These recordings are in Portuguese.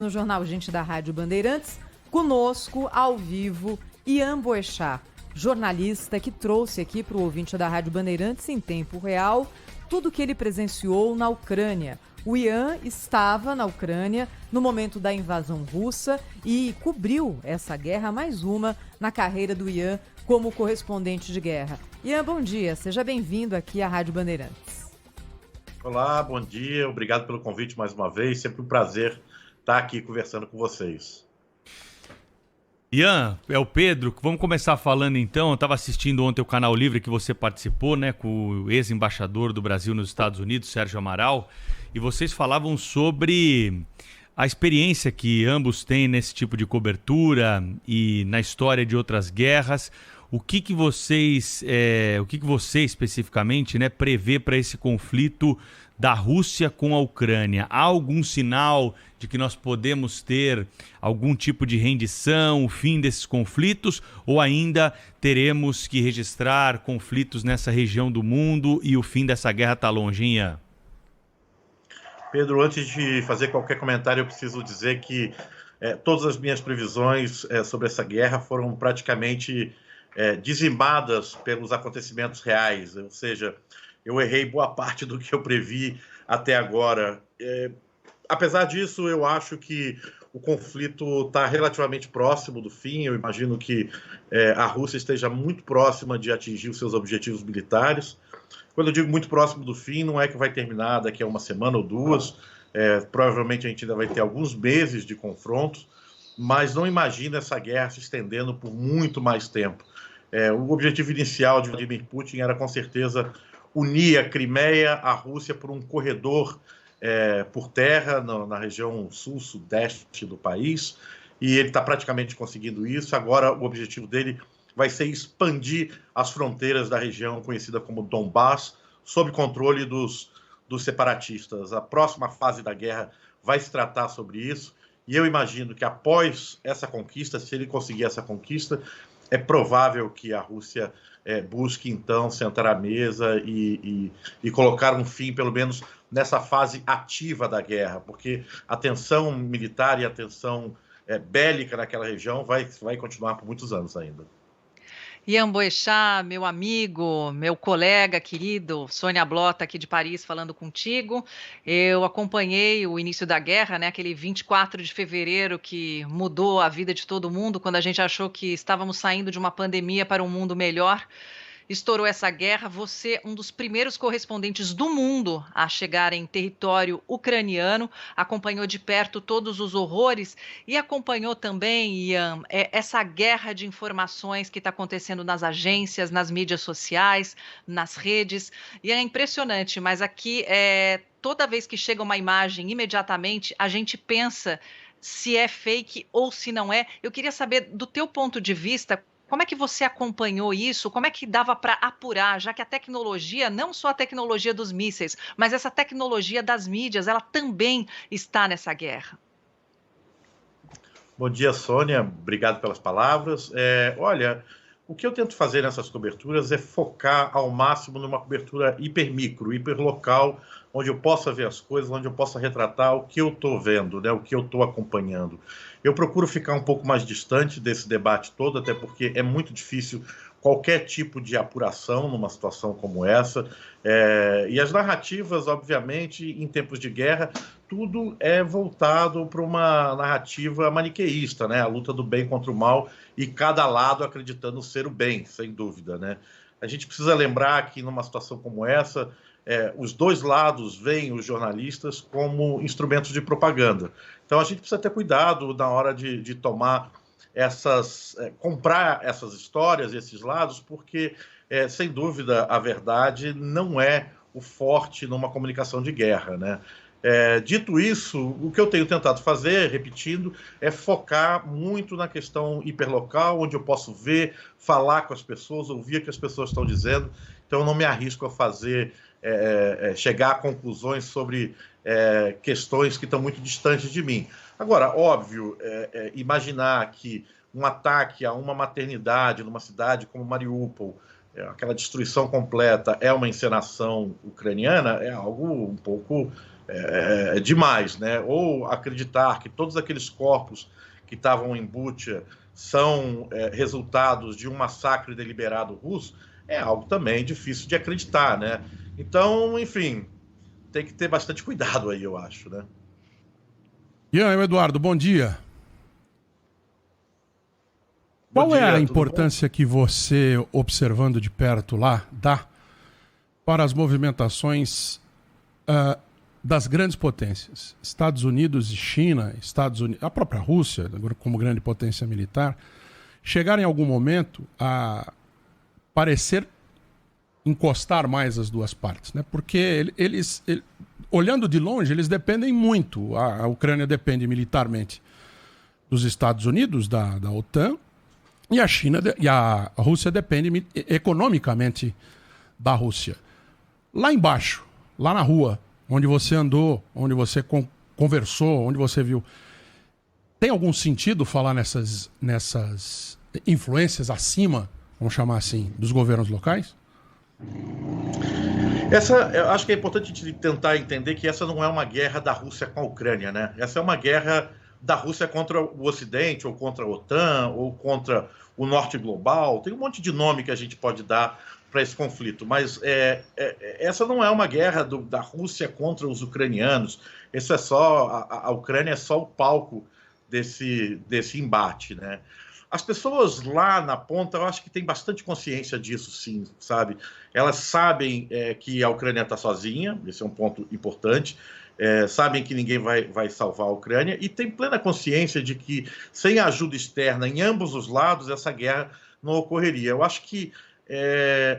No Jornal Gente da Rádio Bandeirantes, conosco, ao vivo, Ian Boechat, jornalista que trouxe aqui para o ouvinte da Rádio Bandeirantes, em tempo real, tudo o que ele presenciou na Ucrânia. O Ian estava na Ucrânia no momento da invasão russa e cobriu essa guerra, mais uma, na carreira do Ian como correspondente de guerra. Ian, bom dia, seja bem-vindo aqui à Rádio Bandeirantes. Olá, bom dia, obrigado pelo convite mais uma vez, sempre um prazer estar aqui conversando com vocês. Ian, é o Pedro, vamos começar falando então. Eu estava assistindo ontem o Canal Livre que você participou, né, com o ex-embaixador do Brasil nos Estados Unidos, Sérgio Amaral, e vocês falavam sobre a experiência que ambos têm nesse tipo de cobertura e na história de outras guerras. O que você especificamente, né, prevê para esse conflito da Rússia com a Ucrânia? Há algum sinal de que nós podemos ter algum tipo de rendição, o fim desses conflitos, ou ainda teremos que registrar conflitos nessa região do mundo e o fim dessa guerra está longe, hein, Ian? Pedro, antes de fazer qualquer comentário, eu preciso dizer que todas as minhas previsões sobre essa guerra foram praticamente dizimadas pelos acontecimentos reais, ou seja, eu errei boa parte do que eu previ até agora. Apesar disso, eu acho que o conflito está relativamente próximo do fim. Eu imagino que a Rússia esteja muito próxima de atingir os seus objetivos militares. Quando eu digo muito próximo do fim, não é que vai terminar daqui a uma semana ou duas. Provavelmente a gente ainda vai ter alguns meses de confrontos, mas não imagino essa guerra se estendendo por muito mais tempo. O objetivo inicial de Vladimir Putin era, com certeza, unir a Crimeia à Rússia por um corredor por terra na região sul-sudeste do país, e ele está praticamente conseguindo isso. Agora o objetivo dele vai ser expandir as fronteiras da região conhecida como Donbass, sob controle dos separatistas. A próxima fase da guerra vai se tratar sobre isso, e eu imagino que após essa conquista, se ele conseguir essa conquista, é provável que a Rússia busque, então, sentar à mesa e colocar um fim, pelo menos, nessa fase ativa da guerra, porque a tensão militar e a tensão bélica naquela região vai continuar por muitos anos ainda. Ian Boechat, meu amigo, meu colega querido, Sônia Blota aqui de Paris falando contigo. Eu acompanhei o início da guerra, né, aquele 24 de fevereiro que mudou a vida de todo mundo, quando a gente achou que estávamos saindo de uma pandemia para um mundo melhor. Estourou essa guerra, você, um dos primeiros correspondentes do mundo a chegar em território ucraniano, acompanhou de perto todos os horrores e acompanhou também, Ian, essa guerra de informações que está acontecendo nas agências, nas mídias sociais, nas redes. E é impressionante, mas aqui, toda vez que chega uma imagem, imediatamente a gente pensa se é fake ou se não é. Eu queria saber, do teu ponto de vista, como é que você acompanhou isso? Como é que dava para apurar, já que a tecnologia, não só a tecnologia dos mísseis, mas essa tecnologia das mídias, ela também está nessa guerra? Bom dia, Sônia. Obrigado pelas palavras. Olha, o que eu tento fazer nessas coberturas é focar ao máximo numa cobertura hipermicro, hiperlocal, onde eu possa ver as coisas, onde eu possa retratar o que eu estou vendo, né, o que eu estou acompanhando. Eu procuro ficar um pouco mais distante desse debate todo, até porque é muito difícil qualquer tipo de apuração numa situação como essa. E as narrativas, obviamente, em tempos de guerra, tudo é voltado para uma narrativa maniqueísta, né? A luta do bem contra o mal e cada lado acreditando ser o bem, sem dúvida, né? A gente precisa lembrar que numa situação como essa, os dois lados veem os jornalistas como instrumentos de propaganda. Então a gente precisa ter cuidado na hora de tomar comprar essas histórias, esses lados, porque, sem dúvida, a verdade não é o forte numa comunicação de guerra, né? Dito isso, o que eu tenho tentado fazer, repetindo, é focar muito na questão hiperlocal, onde eu posso ver, falar com as pessoas, ouvir o que as pessoas estão dizendo. Então, eu não me arrisco a chegar a conclusões sobre questões que estão muito distantes de mim. Agora, óbvio, imaginar que um ataque a uma maternidade numa cidade como Mariupol, aquela destruição completa, é uma encenação ucraniana, é algo um pouco demais, né? Ou acreditar que todos aqueles corpos que estavam em Bucha são resultados de um massacre deliberado russo, é algo também difícil de acreditar, né? Então, enfim, tem que ter bastante cuidado aí, eu acho, né? E aí, Eduardo, bom dia. Qual é a importância que você, observando de perto lá, dá para as movimentações das grandes potências? Estados Unidos e China, a própria Rússia, como grande potência militar, chegaram em algum momento a parecer encostar mais as duas partes, né? Porque eles, olhando de longe, eles dependem muito. A Ucrânia depende militarmente dos Estados Unidos, da OTAN, e a China e a Rússia depende economicamente da Rússia. Lá embaixo, lá na rua, onde você andou, onde você conversou, onde você viu, tem algum sentido falar nessas influências acima, vamos chamar assim, dos governos locais? Eu acho que é importante tentar entender que essa não é uma guerra da Rússia com a Ucrânia, né? Essa é uma guerra da Rússia contra o Ocidente, ou contra a OTAN, ou contra o Norte Global. Tem um monte de nome que a gente pode dar para esse conflito, mas essa não é uma guerra da Rússia contra os ucranianos. Isso é só a Ucrânia é só o palco desse embate, né? As pessoas lá na ponta, eu acho que tem bastante consciência disso, sim, sabe? Elas sabem que a Ucrânia está sozinha, esse é um ponto importante, sabem que ninguém vai salvar a Ucrânia e tem plena consciência de que, sem ajuda externa em ambos os lados, essa guerra não ocorreria. Eu acho que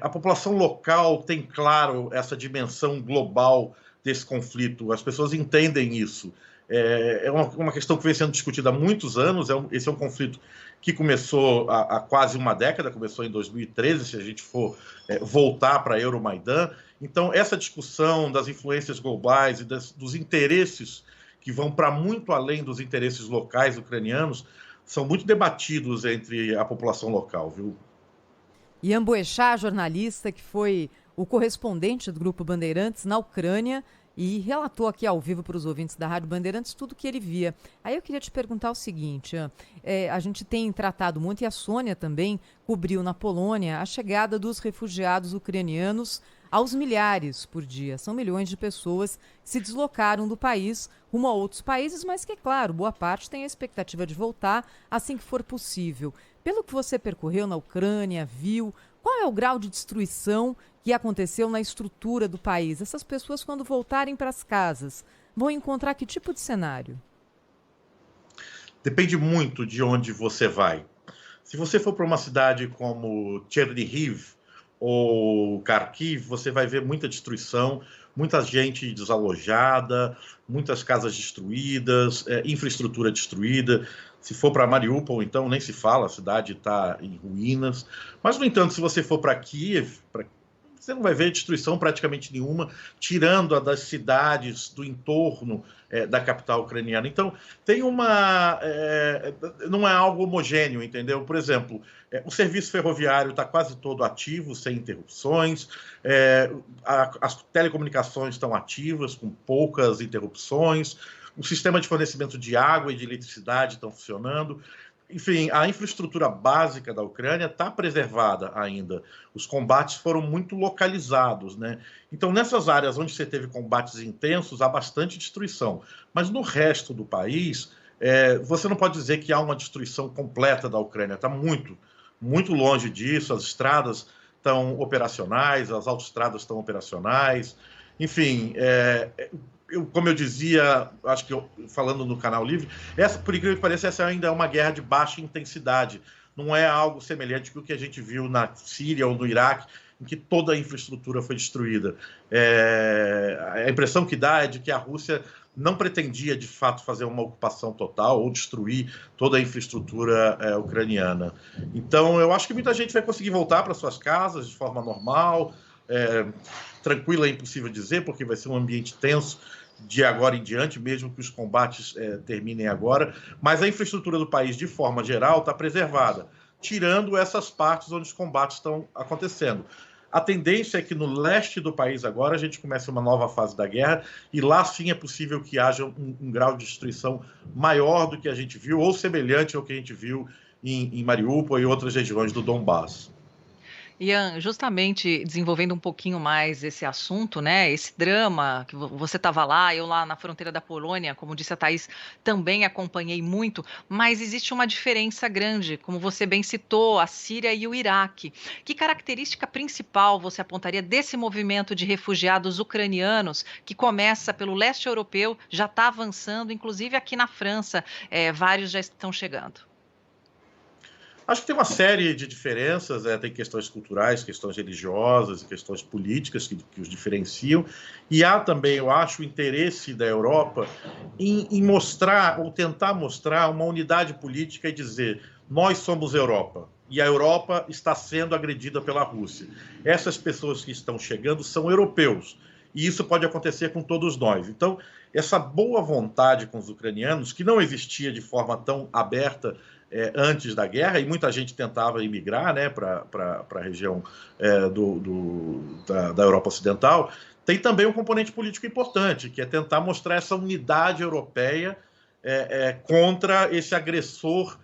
a população local tem claro essa dimensão global desse conflito, as pessoas entendem isso. É uma questão que vem sendo discutida há muitos anos, esse é um conflito que começou há quase uma década, começou em 2013, se a gente for voltar para Euromaidan. Então, essa discussão das influências globais e dos interesses que vão para muito além dos interesses locais ucranianos são muito debatidos entre a população local, viu? Ian Boechat, jornalista que foi o correspondente do Grupo Bandeirantes na Ucrânia, e relatou aqui ao vivo para os ouvintes da Rádio Bandeirantes tudo que ele via. Aí eu queria te perguntar o seguinte, a gente tem tratado muito, e a Sônia também cobriu na Polônia, a chegada dos refugiados ucranianos aos milhares por dia. São milhões de pessoas que se deslocaram do país rumo a outros países, mas que, claro, boa parte tem a expectativa de voltar assim que for possível. Pelo que você percorreu na Ucrânia, viu, qual é o grau de destruição que aconteceu na estrutura do país? Essas pessoas, quando voltarem para as casas, vão encontrar que tipo de cenário? Depende muito de onde você vai. Se você for para uma cidade como Chernihiv ou Kharkiv, você vai ver muita destruição, muita gente desalojada, muitas casas destruídas, infraestrutura destruída. Se for para Mariupol, então, nem se fala, a cidade está em ruínas. Mas, no entanto, se você for para Kiev, você não vai ver destruição praticamente nenhuma, tirando a das cidades do entorno da capital ucraniana. Então, tem não é algo homogêneo, entendeu? Por exemplo, o serviço ferroviário está quase todo ativo, sem interrupções, as telecomunicações estão ativas, com poucas interrupções, o sistema de fornecimento de água e de eletricidade estão funcionando. Enfim, a infraestrutura básica da Ucrânia está preservada ainda. Os combates foram muito localizados, né? Então, nessas áreas onde você teve combates intensos, há bastante destruição. Mas no resto do país, você não pode dizer que há uma destruição completa da Ucrânia. Está muito, muito longe disso. As estradas estão operacionais, as autoestradas estão operacionais. Enfim, como eu dizia, acho que falando no Canal Livre, por incrível que pareça, essa ainda é uma guerra de baixa intensidade. Não é algo semelhante com o que a gente viu na Síria ou no Iraque, em que toda a infraestrutura foi destruída. A impressão que dá é de que a Rússia não pretendia, de fato, fazer uma ocupação total ou destruir toda a infraestrutura ucraniana. Então, eu acho que muita gente vai conseguir voltar para suas casas de forma normal. Tranquila é impossível dizer, porque vai ser um ambiente tenso de agora em diante, mesmo que os combates terminem agora, mas a infraestrutura do país, de forma geral, está preservada, tirando essas partes onde os combates estão acontecendo. A tendência é que no leste do país agora a gente comece uma nova fase da guerra e lá sim é possível que haja um grau de destruição maior do que a gente viu ou semelhante ao que a gente viu em Mariupol e outras regiões do Donbass. Ian, justamente desenvolvendo um pouquinho mais esse assunto, né? Esse drama, que você estava lá, eu lá na fronteira da Polônia, como disse a Thaís, também acompanhei muito, mas existe uma diferença grande, como você bem citou, a Síria e o Iraque. Que característica principal você apontaria desse movimento de refugiados ucranianos que começa pelo leste europeu, já está avançando, inclusive aqui na França, vários já estão chegando? Acho que tem uma série de diferenças, tem questões culturais, questões religiosas e questões políticas que os diferenciam. E há também, eu acho, o interesse da Europa em mostrar, ou tentar mostrar, uma unidade política e dizer: nós somos Europa, e a Europa está sendo agredida pela Rússia. Essas pessoas que estão chegando são europeus, e isso pode acontecer com todos nós. Então, essa boa vontade com os ucranianos, que não existia de forma tão aberta antes da guerra, e muita gente tentava emigrar, né, para a região da Europa Ocidental, tem também um componente político importante, que é tentar mostrar essa unidade europeia contra esse agressor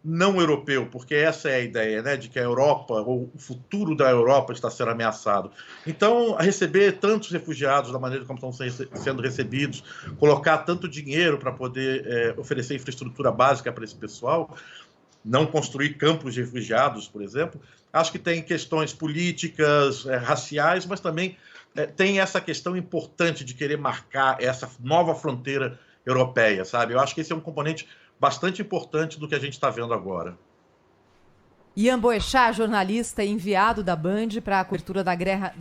não europeu, porque essa é a ideia, né, de que a Europa, ou o futuro da Europa está sendo ameaçado. Então, receber tantos refugiados da maneira como estão sendo recebidos, colocar tanto dinheiro para poder oferecer infraestrutura básica para esse pessoal, não construir campos de refugiados, por exemplo, acho que tem questões políticas, raciais, mas também tem essa questão importante de querer marcar essa nova fronteira europeia, sabe? Eu acho que esse é um componente bastante importante do que a gente está vendo agora. Ian Boechat, jornalista enviado da Band para a cobertura da guerra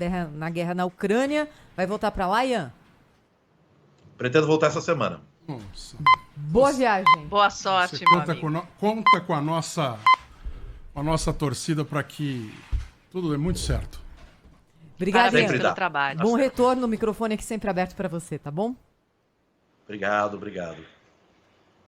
na Ucrânia. Vai voltar para lá, Ian? Pretendo voltar essa semana. Nossa. Boa viagem. Boa sorte, meu amigo. Conta com a nossa torcida para que tudo dê muito certo. Obrigada, Parabéns Ian. pelo trabalho. Bom retorno, o microfone aqui sempre aberto para você, tá bom? Obrigado.